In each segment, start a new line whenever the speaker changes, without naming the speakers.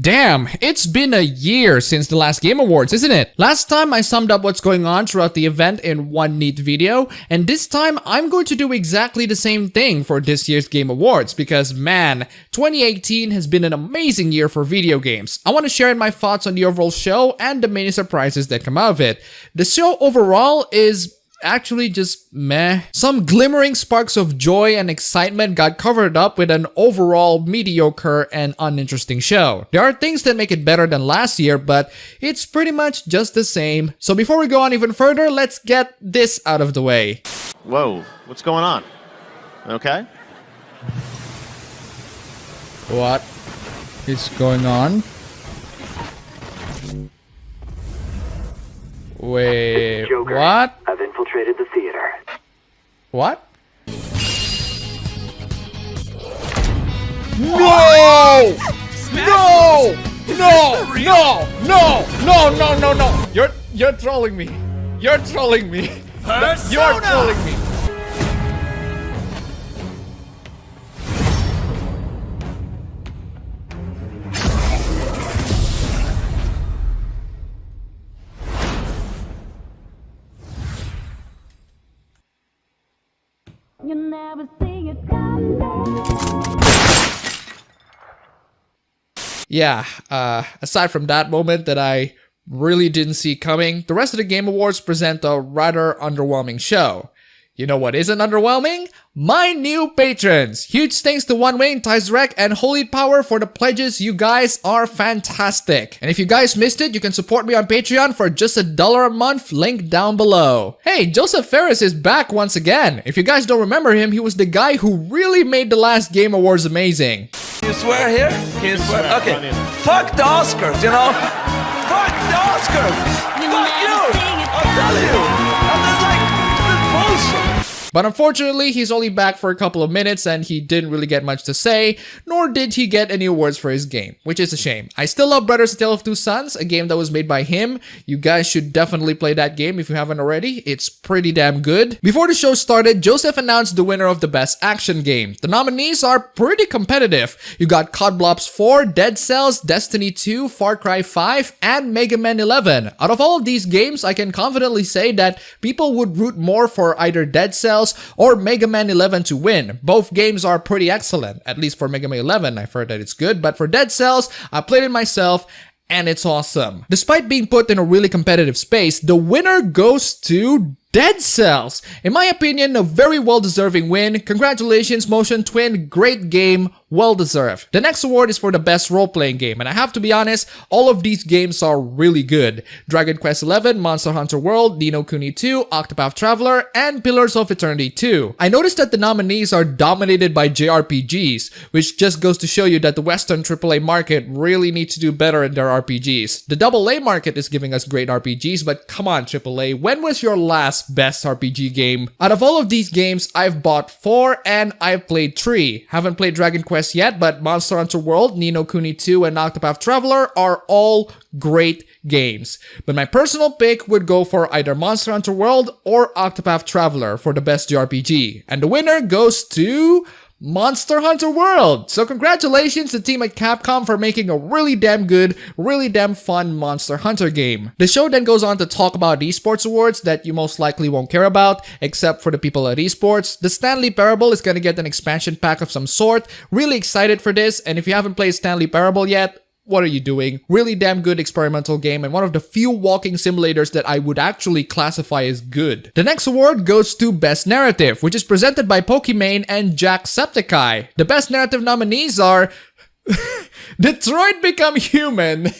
Damn, it's been a year since the last Game Awards, isn't it? Last time I summed up what's going on throughout the event in one neat video, and this time I'm going to do exactly the same thing for this year's Game Awards because man, 2018 has been an amazing year for video games. I want to share my thoughts on the overall show and the many surprises that come out of it. The show overall is actually just meh. Some glimmering sparks of joy and excitement got covered up with an overall mediocre and uninteresting show. There are things that make it better than last year, but it's pretty much just the same. So before we go on even further, let's get this out of the way.
Whoa, what's going on? Okay.
What is going on? Wait,
Joker,
what?
I've infiltrated the theater.
What? No! No! No! No! No! No! No! No! No! You're trolling me. You're trolling me. You're trolling me.
You never see it coming.
Yeah, aside from that moment that I really didn't see coming, the rest of the Game Awards present a rather underwhelming show. You know what isn't underwhelming? My new patrons! Huge thanks to One Wayne, Tizrek, and Holy Power for the pledges. You guys are fantastic. And if you guys missed it, you can support me on Patreon for just $1 a month, link down below. Hey, Joseph Ferris is back once again. If you guys don't remember him, he was the guy who really made the last Game Awards amazing.
Can you swear here? Can you swear? Okay. Fuck the Oscars, you know? Fuck the Oscars! Fuck you! I'll tell you! I'm just like, this is bullshit!
But unfortunately, he's only back for a couple of minutes and he didn't really get much to say, nor did he get any awards for his game, which is a shame. I still love Brothers: A Tale of Two Sons, a game that was made by him. You guys should definitely play that game if you haven't already. It's pretty damn good. Before the show started, Joseph announced the winner of the Best Action Game. The nominees are pretty competitive. You got COD Blops 4, Dead Cells, Destiny 2, Far Cry 5, and Mega Man 11. Out of all of these games, I can confidently say that people would root more for either Dead Cells or Mega Man 11 to win. Both games are pretty excellent. At least for Mega Man 11, I've heard that it's good, but for Dead Cells, I played it myself and it's awesome. Despite being put in a really competitive space, the winner goes to Dead Cells. In my opinion, a very well-deserving win. Congratulations, Motion Twin. Great game. Well-deserved. The next award is for the best role-playing game, and I have to be honest, all of these games are really good. Dragon Quest XI, Monster Hunter World, Ni no Kuni 2, Octopath Traveler, and Pillars of Eternity 2. I noticed that the nominees are dominated by JRPGs, which just goes to show you that the Western AAA market really needs to do better in their RPGs. The AA market is giving us great RPGs, but come on AAA, when was your last best RPG game? Out of all of these games, I've bought 4 and I've played 3. Haven't played Dragon Quest yet, but Monster Hunter World, Ni no Kuni 2, and Octopath Traveler are all great games. But my personal pick would go for either Monster Hunter World or Octopath Traveler for the best JRPG. And the winner goes to Monster Hunter World! So congratulations to the team at Capcom for making a really damn good, really damn fun Monster Hunter game. The show then goes on to talk about esports awards that you most likely won't care about, except for the people at esports. The Stanley Parable is gonna get an expansion pack of some sort. Really excited for this, and if you haven't played Stanley Parable yet, what are you doing? Really damn good experimental game and one of the few walking simulators that I would actually classify as good. The next award goes to Best Narrative, which is presented by Pokimane and Jacksepticeye. The best narrative nominees are Detroit Become Human.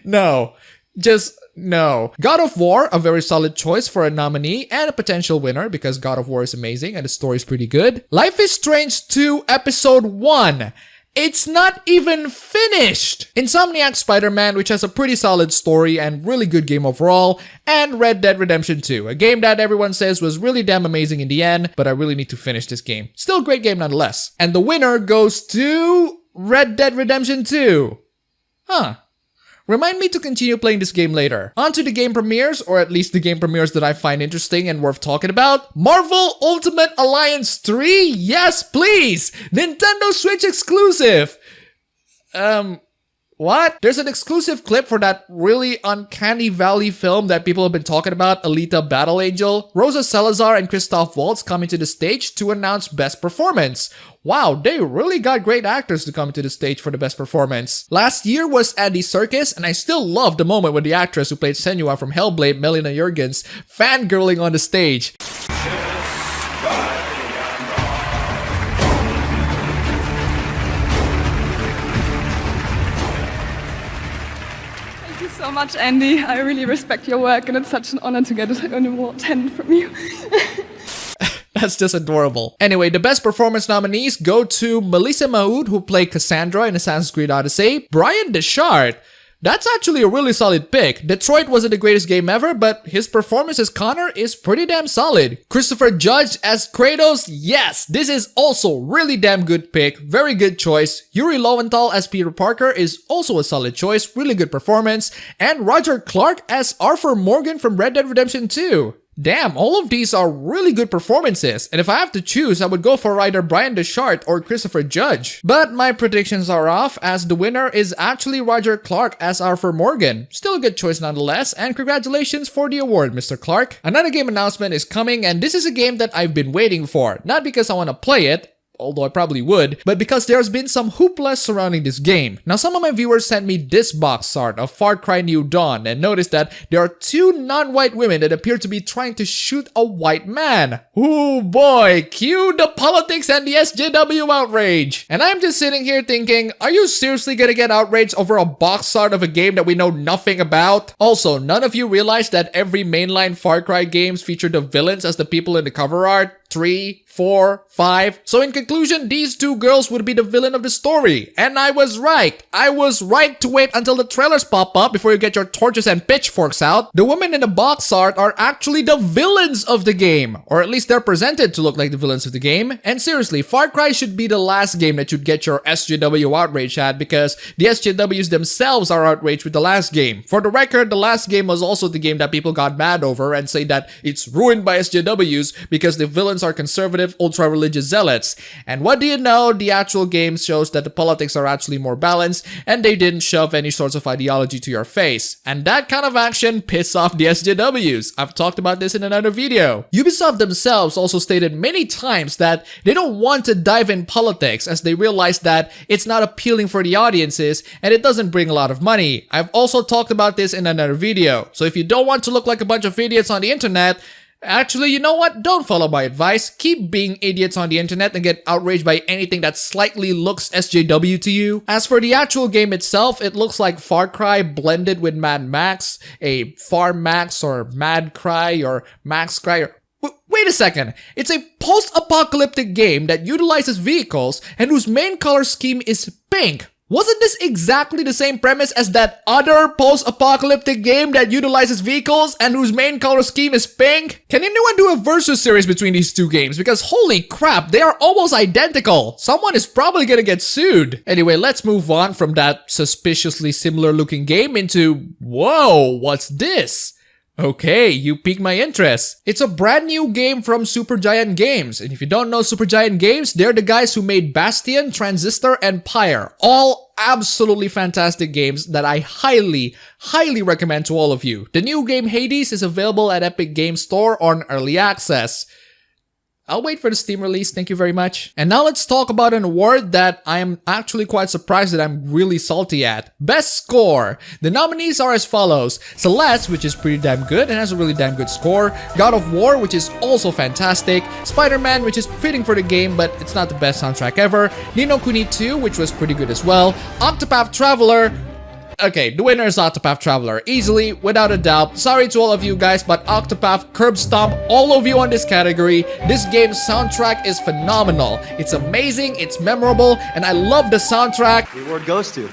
No. Just no. God of War, a very solid choice for a nominee and a potential winner because God of War is amazing and the story is pretty good. Life is Strange 2 Episode 1. It's not even finished! Insomniac Spider-Man, which has a pretty solid story and really good game overall, and Red Dead Redemption 2, a game that everyone says was really damn amazing in the end, but I really need to finish this game. Still a great game nonetheless. And the winner goes to Red Dead Redemption 2. Huh. Remind me to continue playing this game later. On to the game premieres, or at least the game premieres that I find interesting and worth talking about. Marvel Ultimate Alliance 3? Yes, please! Nintendo Switch exclusive! What? There's an exclusive clip for that really uncanny valley film that people have been talking about, Alita Battle Angel. Rosa Salazar and Christoph Waltz coming to the stage to announce Best Performance. Wow, they really got great actors to come to the stage for the best performance. Last year was Andy Serkis, and I still love the moment when the actress who played Senua from Hellblade, Melina Jurgens, fangirling on the stage.
Thank you so much, Andy. I really respect your work, and it's such an honor to get an award 10 from you.
That's just adorable. Anyway, the best performance nominees go to Melissa Maoud, who played Cassandra in Assassin's Creed Odyssey, Brian Deschart. That's actually a really solid pick. Detroit wasn't the greatest game ever, but his performance as Connor is pretty damn solid. Christopher Judge as Kratos, yes, this is also really damn good pick, very good choice. Yuri Lowenthal as Peter Parker is also a solid choice, really good performance. And Roger Clark as Arthur Morgan from Red Dead Redemption 2. Damn, all of these are really good performances, and if I have to choose, I would go for either Brian Deschart or Christopher Judge. But my predictions are off, as the winner is actually Roger Clark as Arthur Morgan. Still a good choice nonetheless, and congratulations for the award, Mr. Clark. Another game announcement is coming, and this is a game that I've been waiting for. Not because I want to play it, although I probably would, but because there's been some hoopla surrounding this game. Now, some of my viewers sent me this box art of Far Cry New Dawn and noticed that there are two non-white women that appear to be trying to shoot a white man. Ooh boy, cue the politics and the SJW outrage. And I'm just sitting here thinking, are you seriously gonna get outraged over a box art of a game that we know nothing about? Also, none of you realize that every mainline Far Cry games feature the villains as the people in the cover art? 3, 4, 5. So in conclusion, these two girls would be the villain of the story. And I was right. I was right to wait until the trailers pop up before you get your torches and pitchforks out. The women in the box art are actually the villains of the game. Or at least they're presented to look like the villains of the game. And seriously, Far Cry should be the last game that you'd get your SJW outrage at, because the SJWs themselves are outraged with the last game. For the record, the last game was also the game that people got mad over and say that it's ruined by SJWs because the villains are conservative, ultra-religious zealots. And what do you know? The actual game shows that the politics are actually more balanced and they didn't shove any sorts of ideology to your face. And that kind of action pissed off the SJWs. I've talked about this in another video. Ubisoft themselves also stated many times that they don't want to dive in politics as they realize that it's not appealing for the audiences and it doesn't bring a lot of money. I've also talked about this in another video. So if you don't want to look like a bunch of idiots on the internet, actually, you know what? Don't follow my advice. Keep being idiots on the internet and get outraged by anything that slightly looks SJW to you. As for the actual game itself, it looks like Far Cry blended with Mad Max, a Far Max or Mad Cry or Max Cry or... Wait a second. It's a post-apocalyptic game that utilizes vehicles and whose main color scheme is pink. Wasn't this exactly the same premise as that other post-apocalyptic game that utilizes vehicles and whose main color scheme is pink? Can anyone do a versus series between these two games? Because holy crap, they are almost identical. Someone is probably gonna get sued. Anyway, let's move on from that suspiciously similar looking game into, whoa, what's this? Okay, you piqued my interest. It's a brand new game from Supergiant Games. And if you don't know Supergiant Games, they're the guys who made Bastion, Transistor, and Pyre. All absolutely fantastic games that I highly recommend to all of you. The new game Hades is available at Epic Games Store on Early Access. I'll wait for the Steam release, thank you very much. And now let's talk about an award that I'm actually quite surprised that I'm really salty at. Best Score. The nominees are as follows. Celeste, which is pretty damn good and has a really damn good score. God of War, which is also fantastic. Spider-Man, which is fitting for the game, but it's not the best soundtrack ever. Ni no Kuni 2, which was pretty good as well. Octopath Traveler. Okay, the winner is Octopath Traveler, easily, without a doubt. Sorry to all of you guys, but Octopath curb stomp all of you on this category. This game's soundtrack is phenomenal. It's amazing, it's memorable, and I love the soundtrack.
The award goes to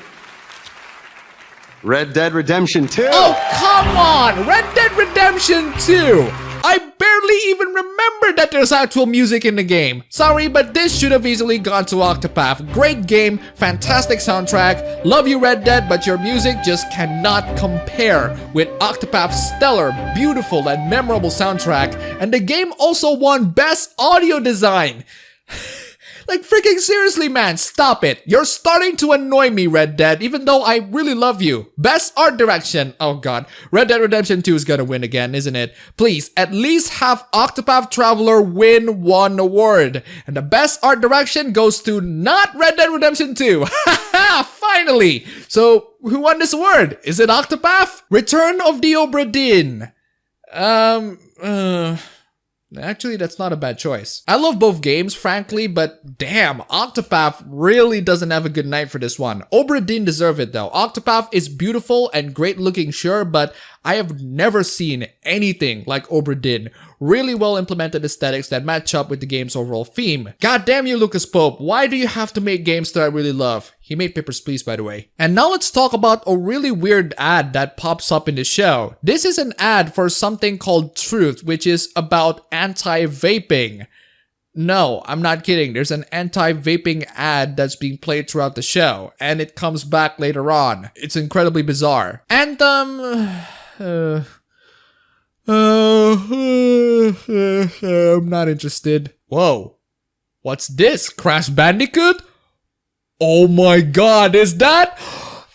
Red Dead Redemption 2.
Oh, come on! Red Dead Redemption 2! I barely even remember that there's actual music in the game. Sorry, but this should have easily gone to Octopath. Great game, fantastic soundtrack. Love you, Red Dead, but your music just cannot compare with Octopath's stellar, beautiful, and memorable soundtrack. And the game also won Best Audio Design. Like freaking seriously, man, stop it. You're starting to annoy me, Red Dead, even though I really love you. Best art direction. Oh god. Red Dead Redemption 2 is gonna win again, isn't it? Please, at least have Octopath Traveler win one award. And the best art direction goes to not Red Dead Redemption 2. Haha, finally. So, who won this award? Is it Octopath? Return of the Obra Dinn. Actually, that's not a bad choice. I love both games, frankly, but damn, Octopath really doesn't have a good night for this one. Obra Dinn deserve it though. Octopath is beautiful and great looking, sure, but I have never seen anything like Obra Dinn. Really well implemented aesthetics that match up with the game's overall theme. God damn you, Lucas Pope, why do you have to make games that I really love? He made Papers, Please, by the way. And now let's talk about a really weird ad that pops up in the show. This is an ad for something called Truth, which is about anti-vaping. No, I'm not kidding. There's an anti-vaping ad that's being played throughout the show, and it comes back later on. It's incredibly bizarre. Anthem... I'm not interested. Whoa. What's this? Crash Bandicoot? Oh my god, is that?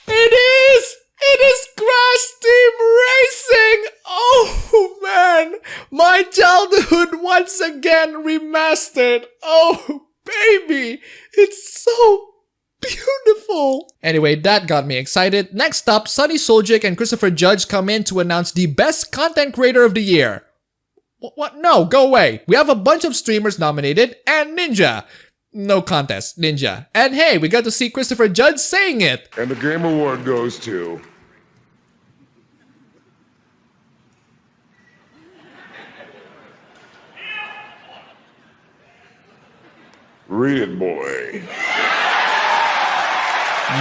It is! It is Crash Team Racing! Oh man! My childhood once again remastered! Oh baby! It's so beautiful! Anyway, that got me excited. Next up, Sunny Soljic and Christopher Judge come in to announce the best content creator of the year. What? No, go away. We have a bunch of streamers nominated and Ninja. No contest, Ninja. And hey, we got to see Christopher Judge saying it.
And the Game Award goes to... Read it, boy.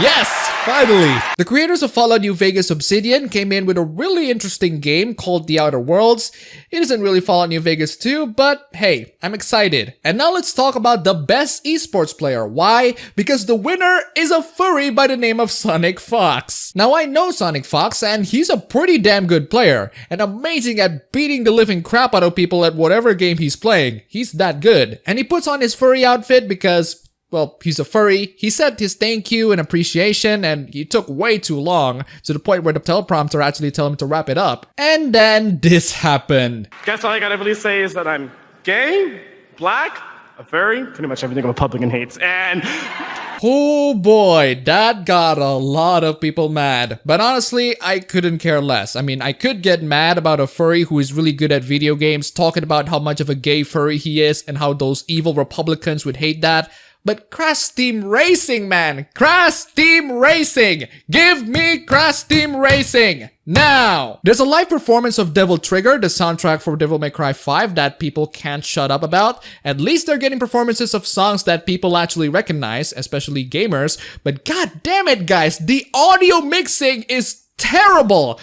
Yes! Finally! The creators of Fallout New Vegas Obsidian came in with a really interesting game called The Outer Worlds. It isn't really Fallout New Vegas 2, but hey, I'm excited. And now let's talk about the best esports player. Why? Because the winner is a furry by the name of Sonic Fox. Now I know Sonic Fox and he's a pretty damn good player and amazing at beating the living crap out of people at whatever game he's playing. He's that good. And he puts on his furry outfit because... well, he's a furry. He said his thank you and appreciation, and he took way too long to the point where the teleprompter actually told him to wrap it up. And then this happened.
Guess all I gotta really say is that I'm gay, black, a furry, pretty much everything a Republican hates, and...
oh boy, that got a lot of people mad. But honestly, I couldn't care less. I mean, I could get mad about a furry who is really good at video games, talking about how much of a gay furry he is and how those evil Republicans would hate that. But Crash Team Racing, man! Crash Team Racing! Give me Crash Team Racing! Now! There's a live performance of Devil Trigger, the soundtrack for Devil May Cry 5 that people can't shut up about. At least they're getting performances of songs that people actually recognize, especially gamers. But god damn it, guys! The audio mixing is terrible!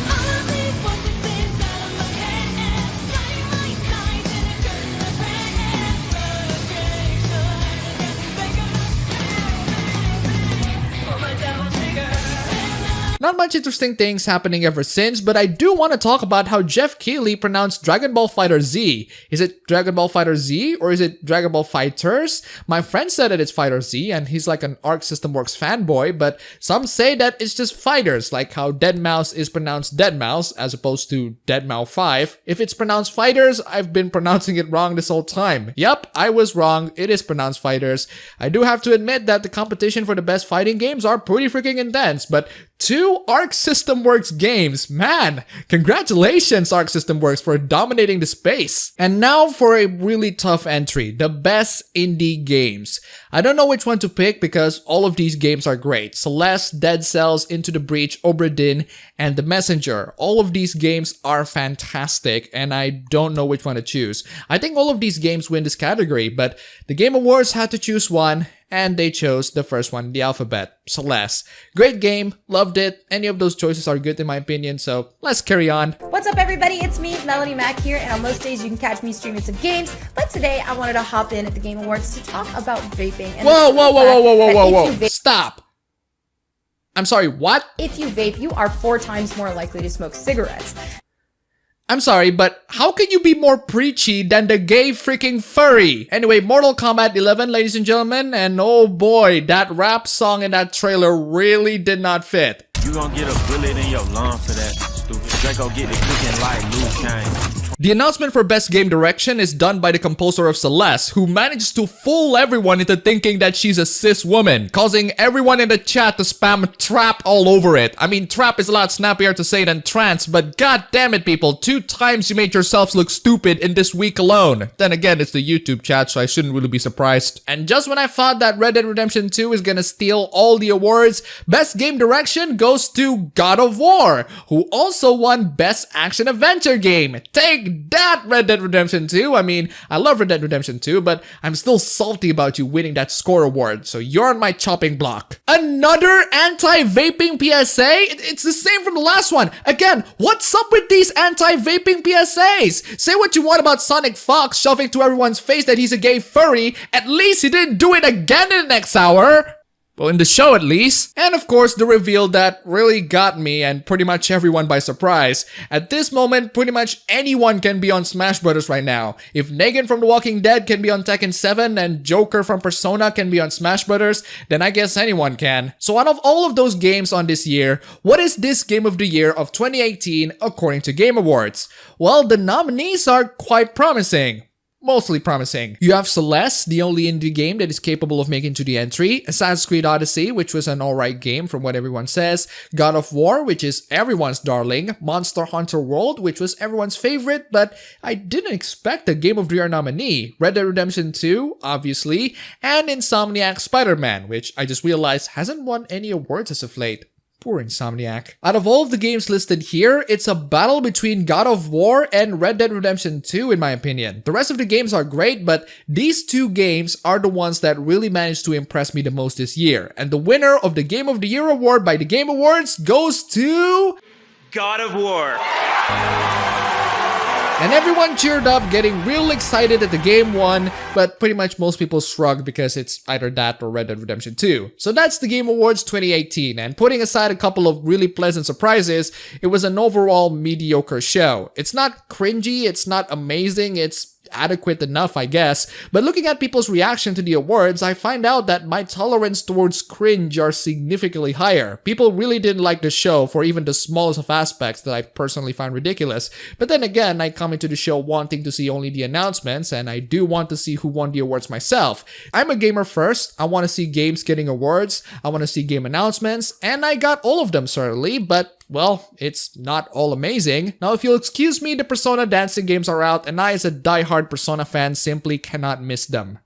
Not much interesting things happening ever since, but I do want to talk about how Jeff Keighley pronounced Dragon Ball FighterZ. Is it Dragon Ball FighterZ or is it Dragon Ball Fighters? My friend said that it's FighterZ and he's like an Arc System Works fanboy, but some say that it's just Fighters, like how Deadmau5 is pronounced Deadmau5 as opposed to Deadmau 5. If it's pronounced Fighters, I've been pronouncing it wrong this whole time. Yep, I was wrong. It is pronounced Fighters. I do have to admit that the competition for the best fighting games are pretty freaking intense, but 2 Arc System Works games. Man, congratulations Arc System Works for dominating the space. And now for a really tough entry, the best indie games. I don't know which one to pick because all of these games are great. Celeste, Dead Cells, Into the Breach, Obra Dinn, and The Messenger. All of these games are fantastic and I don't know which one to choose. I think all of these games win this category, but the Game Awards had to choose one and they chose the first one in the alphabet, Celeste. Great game, loved it. Any of those choices are good in my opinion, so let's carry on.
What's up everybody, it's me, Melody Mac here, and on most days you can catch me streaming some games, but today I wanted to hop in at the Game Awards to talk about vaping. And
Whoa, stop. I'm sorry, what?
If you vape, you are 4 times more likely to smoke cigarettes.
I'm sorry, but how can you be more preachy than the gay freaking furry? Anyway, Mortal Kombat 11, ladies and gentlemen, and oh boy, that rap song in that trailer really did not fit.
You gonna get a bullet in your lung for that, stupid. Draco get it cooking like Liu Kang.
The announcement for Best Game Direction is done by the composer of Celeste, who manages to fool everyone into thinking that she's a cis woman, causing everyone in the chat to spam trap all over it. I mean, trap is a lot snappier to say than trance, but god damn it, people, 2 times you made yourselves look stupid in this week alone. Then again, it's the YouTube chat, so I shouldn't really be surprised. And just when I thought that Red Dead Redemption 2 is gonna steal all the awards, Best Game Direction goes to God of War, who also won Best Action Adventure Game. Take that, Red Dead Redemption 2. I mean, I love Red Dead Redemption 2, but I'm still salty about you winning that score award, so you're on my chopping block. Another anti-vaping PSA? It's the same from the last one. Again, what's up with these anti-vaping PSAs? Say what you want about Sonic Fox shoving to everyone's face that he's a gay furry, at least he didn't do it again in the next hour. Well, in the show at least. And of course, the reveal that really got me and pretty much everyone by surprise. At this moment, pretty much anyone can be on Smash Bros. Right now. If Negan from The Walking Dead can be on Tekken 7 and Joker from Persona can be on Smash Bros., then I guess anyone can. So out of all of those games on this year, what is this Game of the Year of 2018 according to Game Awards? Well, the nominees are quite promising. Mostly promising. You have Celeste, the only indie game that is capable of making to the entry, Assassin's Creed Odyssey, which was an alright game from what everyone says, God of War, which is everyone's darling, Monster Hunter World, which was everyone's favorite, but I didn't expect a Game of the Year nominee, Red Dead Redemption 2, obviously, and Insomniac's Spider-Man, which I just realized hasn't won any awards as of late. Poor Insomniac. Out of all of the games listed here, it's a battle between God of War and Red Dead Redemption 2 in my opinion. The rest of the games are great, but these 2 games are the ones that really managed to impress me the most this year. And the winner of the Game of the Year award by the Game Awards goes to...
God of War.
And everyone cheered up, getting real excited that the game won, but pretty much most people shrugged because it's either that or Red Dead Redemption 2. So that's the Game Awards 2018, and putting aside a couple of really pleasant surprises, it was an overall mediocre show. It's not cringy, it's not amazing, it's adequate enough, I guess, but looking at people's reaction to the awards, I find out that my tolerance towards cringe are significantly higher. People really didn't like the show for even the smallest of aspects that I personally find ridiculous, but then again, I come into the show wanting to see only the announcements, and I do want to see who won the awards myself. I'm a gamer first, I want to see games getting awards, I want to see game announcements, and I got all of them certainly, but well, it's not all amazing. Now, if you'll excuse me, the Persona dancing games are out, and I as a die-hard Persona fan simply cannot miss them.